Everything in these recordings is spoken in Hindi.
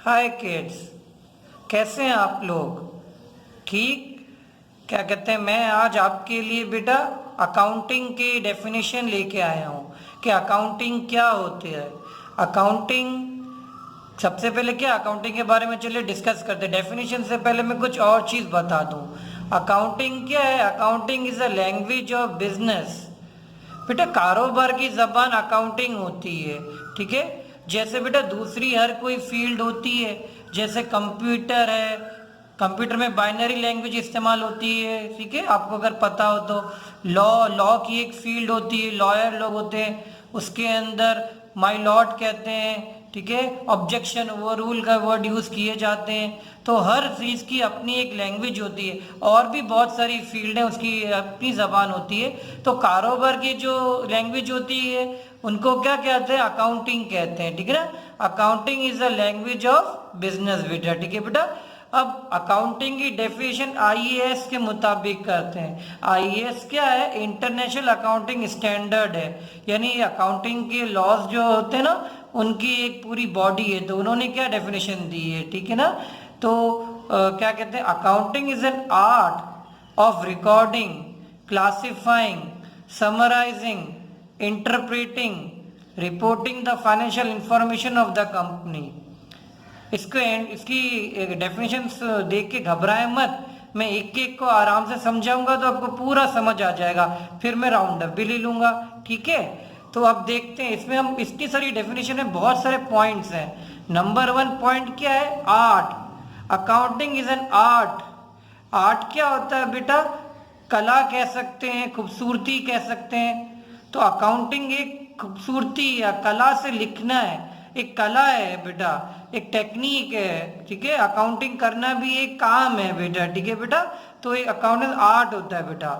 हाय किड्स, कैसे हैं आप लोग? ठीक। क्या कहते हैं, मैं आज आपके लिए बेटा अकाउंटिंग की डेफिनेशन लेके आया हूँ कि अकाउंटिंग क्या होती है। अकाउंटिंग, सबसे पहले क्या अकाउंटिंग के बारे में चलिए डिस्कस करते हैं। डेफिनेशन से पहले मैं कुछ और चीज़ बता दूँ। अकाउंटिंग क्या है? Accounting is a language of business. बेटा कारोबार की जबान अकाउंटिंग होती है, ठीक है। जैसे बेटा दूसरी हर कोई फील्ड होती है, जैसे कंप्यूटर है, कंप्यूटर में बाइनरी लैंग्वेज इस्तेमाल होती है, ठीक है, आपको अगर पता हो तो। लॉ की एक फील्ड होती है, लॉयर लोग होते हैं, उसके अंदर माय लॉर्ड कहते हैं, ठीक है। ऑब्जेक्शन ओवर रूल का वर्ड यूज किए जाते हैं। तो हर चीज़ की अपनी एक लैंग्वेज होती है, और भी बहुत सारी फील्ड है, उसकी अपनी जबान होती है। तो कारोबार की जो लैंग्वेज होती है उनको क्या कहते हैं? अकाउंटिंग कहते हैं, ठीक है ना। Accounting is a language of business बेटा, ठीक है बेटा। अब अकाउंटिंग की डेफिनेशन आईएएस के मुताबिक करते हैं। आईएएस क्या है? इंटरनेशनल अकाउंटिंग स्टैंडर्ड है, यानी अकाउंटिंग के लॉज जो होते हैं ना, उनकी एक पूरी बॉडी है। तो उन्होंने क्या डेफिनेशन दी है, ठीक है ना। तो क्या कहते हैं, accounting is an art of recording, classifying, summarising, interpreting, reporting the financial information of the company. इसकी डेफिनेशन देख के घबराए मत, मैं एक एक को आराम से समझाऊंगा तो आपको पूरा समझ आ जाएगा, फिर मैं राउंड अप भी ले लूंगा, ठीक है। तो अब देखते हैं, इसमें हम इतनी सारी डेफिनेशन में बहुत सारे पॉइंट्स हैं। नंबर 1 पॉइंट क्या है? Art. Accounting is an art. Art क्या होता है बेटा? कला कह सकते हैं, खूबसूरती कह सकते हैं। तो अकाउंटिंग एक खूबसूरती या कला से लिखना है, एक कला है बेटा, एक टेक्निक है, ठीक है। अकाउंटिंग करना भी एक काम है बेटा, ठीक है बेटा। तो एक अकाउंटिंग आर्ट होता है बेटा।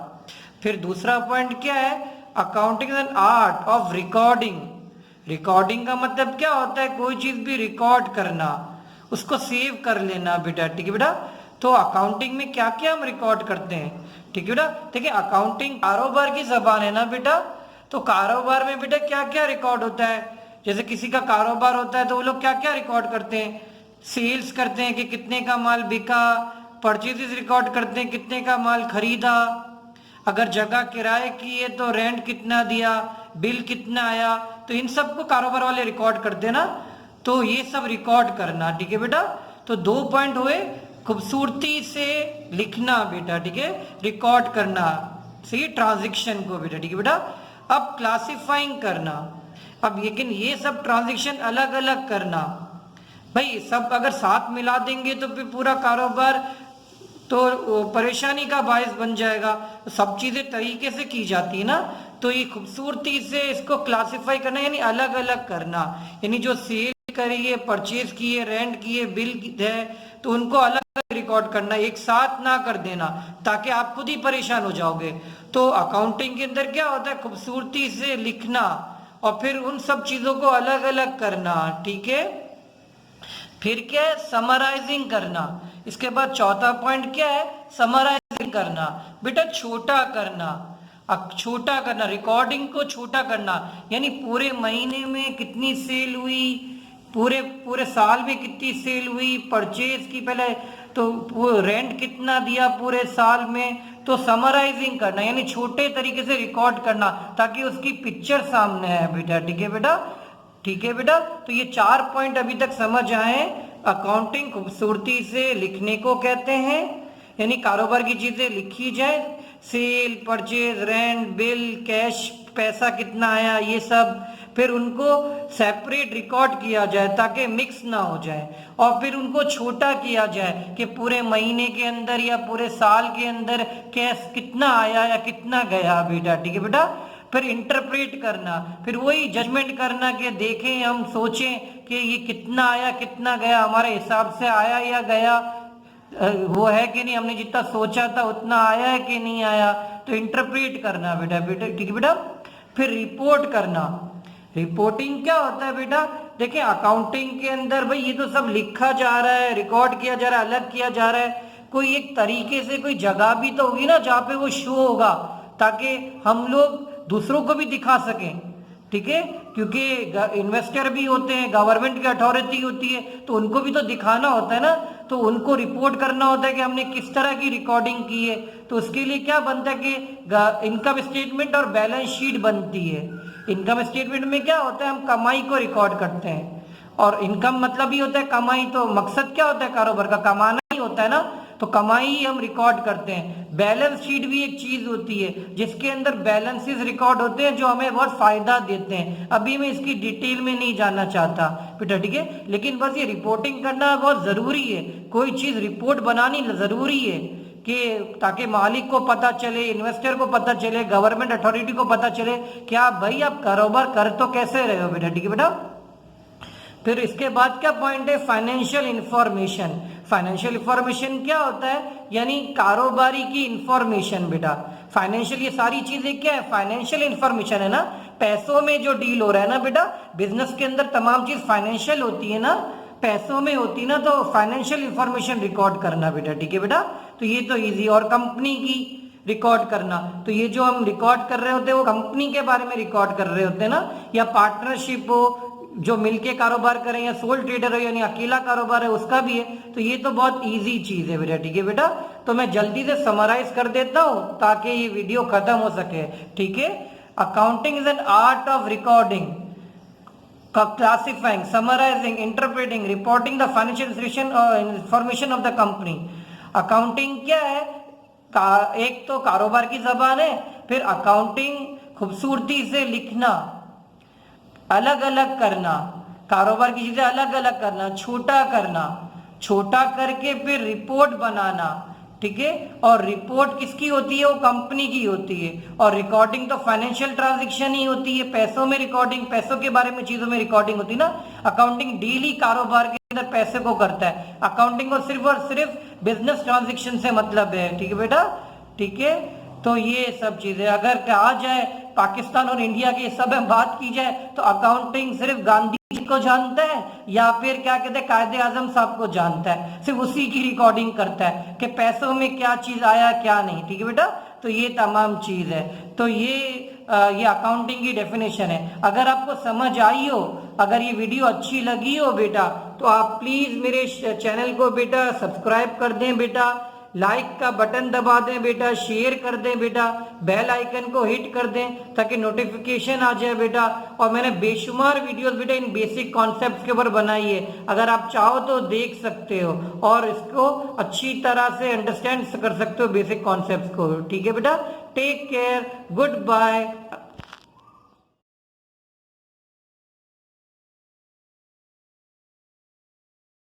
फिर दूसरा पॉइंट क्या है? Accounting is an art of recording. Recording का मतलब क्या होता है? कोई चीज भी रिकॉर्ड करना, उसको सेव कर लेना बेटा, ठीक है बेटा। तो अकाउंटिंग में क्या क्या हम रिकॉर्ड करते हैं, ठीक है बेटा। देखिए अकाउंटिंग कारोबार की जबान है ना बेटा, तो कारोबार में बेटा क्या क्या रिकॉर्ड होता है? जैसे किसी का कारोबार होता है तो वो लोग क्या क्या रिकॉर्ड करते हैं? सेल्स करते हैं कि कितने का माल बिका, परचेजेस रिकॉर्ड करते हैं कितने का माल खरीदा, अगर जगह किराए की है तो रेंट कितना दिया, बिल कितना आया। तो इन सबको कारोबार वाले रिकॉर्ड करते हैं ना। तो ये सब रिकॉर्ड करना, ठीक है बेटा। तो 2 पॉइंट हुए, खूबसूरती से लिखना बेटा, ठीक है, रिकॉर्ड करना, सही ट्रांजेक्शन को बेटा, ठीक है बेटा। अब क्लासिफाइंग करना, अब लेकिन ये सब ट्रांजेक्शन अलग अलग करना, भाई सब अगर साथ मिला देंगे तो फिर पूरा कारोबार तो परेशानी का बायस बन जाएगा। तो सब चीजें तरीके से की जाती है ना, तो ये खूबसूरती से इसको क्लासिफाई करना, यानी अलग अलग करना, यानी जो सेल करी है, परचेज की है, रेंट की है, बिल है, तो उनको अलग अलग रिकॉर्ड करना, एक साथ ना कर देना, ताकि आप खुद ही परेशान हो जाओगे। तो अकाउंटिंग के अंदर क्या होता है? खूबसूरती से लिखना और फिर उन सब चीजों को अलग अलग करना, ठीक है। फिर क्या है? समराइजिंग करना। इसके बाद चौथा पॉइंट क्या है? समराइजिंग करना बेटा, छोटा करना। अब छोटा करना, रिकॉर्डिंग को छोटा करना, यानी पूरे महीने में कितनी सेल हुई, पूरे पूरे साल में कितनी सेल हुई, परचेज की पहले तो वो रेंट कितना दिया पूरे साल में। तो समराइजिंग करना यानी छोटे तरीके से रिकॉर्ड करना, ताकि उसकी पिक्चर सामने आए बेटा, ठीक है बेटा, ठीक है बेटा। तो ये 4 पॉइंट अभी तक समझ आए। अकाउंटिंग खूबसूरती से लिखने को कहते हैं, यानी कारोबार की चीजें लिखी जाए, sale, purchase, rent, bill, cash, पैसा कितना आया, ये सब। फिर उनको सेपरेट रिकॉर्ड किया जाए ताकि मिक्स ना हो जाए, और फिर उनको छोटा किया जाए कि पूरे महीने के अंदर या पूरे साल के अंदर कैश कितना आया या कितना गया बेटा, ठीक है बेटा। फिर इंटरप्रेट करना, फिर वही जजमेंट करना कि देखें, हम सोचें कि ये कितना आया कितना गया, हमारे हिसाब से आया या गया, वो है कि नहीं, हमने जितना सोचा था उतना आया है कि नहीं आया। तो इंटरप्रेट करना बेटा, बेटा ठीक है बेटा। फिर रिपोर्ट करना। रिपोर्टिंग क्या होता है बेटा? देखिए अकाउंटिंग के अंदर भाई ये तो सब लिखा जा रहा है, रिकॉर्ड किया जा रहा है, अलग किया जा रहा है, कोई एक तरीके से कोई जगह भी तो होगी ना जहाँ पे वो शो होगा, ताकि हम लोग दूसरों को भी दिखा सकें। ठीक है, क्योंकि इन्वेस्टर भी होते हैं, गवर्नमेंट की अथॉरिटी होती है, तो उनको भी तो दिखाना होता है ना, तो उनको रिपोर्ट करना होता है कि हमने किस तरह की रिकॉर्डिंग की है। तो उसके लिए क्या बनता है कि इनकम स्टेटमेंट और बैलेंस शीट बनती है। इनकम स्टेटमेंट में क्या होता है, हम कमाई को रिकॉर्ड करते हैं, और इनकम मतलब ही होता है कमाई। तो मकसद क्या होता है कारोबार का, कमाना ही होता है ना, तो कमाई ही हम रिकॉर्ड करते हैं। बैलेंस शीट भी एक चीज होती है जिसके अंदर बैलेंसेस रिकॉर्ड होते हैं जो हमें बहुत फायदा देते हैं। अभी मैं इसकी डिटेल में नहीं जानना चाहता बेटा, ठीक है, लेकिन बस ये रिपोर्टिंग करना बहुत जरूरी है। कोई चीज रिपोर्ट बनानी जरूरी है कि ताकि मालिक को पता चले, इन्वेस्टर को पता चले, गवर्नमेंट अथॉरिटी को पता चले कि आप भाई आप कारोबार कर तो कैसे रहे हो बेटा, ठीक है बेटा। फिर इसके बाद क्या पॉइंट है, फाइनेंशियल इंफॉर्मेशन। फाइनेंशियल इंफॉर्मेशन क्या होता है, यानी कारोबारी की इंफॉर्मेशन बेटा। फाइनेंशियल ये सारी चीजें क्या है, फाइनेंशियल इंफॉर्मेशन है ना, पैसों में जो डील हो रहा है ना बेटा, बिजनेस के अंदर तमाम चीज फाइनेंशियल होती है ना, पैसों में होती ना, तो फाइनेंशियल इंफॉर्मेशन रिकॉर्ड करना बेटा, ठीक है बेटा। तो ये तो इजी, और कंपनी की रिकॉर्ड करना, तो ये जो हम रिकॉर्ड कर रहे होते हैं वो कंपनी के बारे में रिकॉर्ड कर रहे होते हैं ना, या पार्टनरशिप हो जो मिलके कारोबार करें, या सोल ट्रेडर हो यानी अकेला कारोबार है उसका भी है। तो ये तो बहुत इजी चीज है बेटा, ठीक है बेटा। तो मैं जल्दी से समराइज कर देता हूं ताकि ये वीडियो खत्म हो सके, ठीक है। Accounting is an art of recording, classifying, summarising, interpreting, reporting the financial information of the company. Accounting क्या है, एक तो कारोबार की जबान है, फिर अकाउंटिंग खूबसूरती से लिखना, अलग अलग करना, कारोबार की चीजें अलग अलग करना, छोटा करके फिर रिपोर्ट बनाना, ठीक है। और रिपोर्ट किसकी होती है, वो कंपनी की होती है। और रिकॉर्डिंग तो फाइनेंशियल ट्रांजैक्शन ही होती है, पैसों में रिकॉर्डिंग, पैसों के बारे में चीजों में रिकॉर्डिंग होती है ना। अकाउंटिंग डेली कारोबार के अंदर पैसे को करता है, अकाउंटिंग को सिर्फ और सिर्फ बिजनेस ट्रांजेक्शन से मतलब है, ठीक है बेटा, ठीक है। तो ये सब चीजें अगर कहा जाए पाकिस्तान और इंडिया की सब में बात की जाए तो अकाउंटिंग सिर्फ गांधी जी को जानता है या फिर क्या कहते हैं कायदे आजम साहब को जानता है, सिर्फ उसी की रिकॉर्डिंग करता है कि पैसों में क्या चीज आया क्या नहीं, ठीक है बेटा। तो ये तमाम चीज है। तो ये अकाउंटिंग की डेफिनेशन है। अगर आपको समझ आई हो, अगर ये वीडियो अच्छी लगी हो बेटा, तो आप प्लीज मेरे चैनल को बेटा सब्सक्राइब कर दें बेटा, लाइक का बटन दबा दें बेटा, शेयर कर दें बेटा, बेल आइकन को हिट कर दें ताकि नोटिफिकेशन आ जाए बेटा। और मैंने बेशुमार वीडियोस बेटा इन बेसिक कॉन्सेप्ट्स के ऊपर बनाई है, अगर आप चाहो तो देख सकते हो और इसको अच्छी तरह से अंडरस्टैंड कर सकते हो बेसिक कॉन्सेप्ट्स को, ठीक है बेटा। Take care, good bye.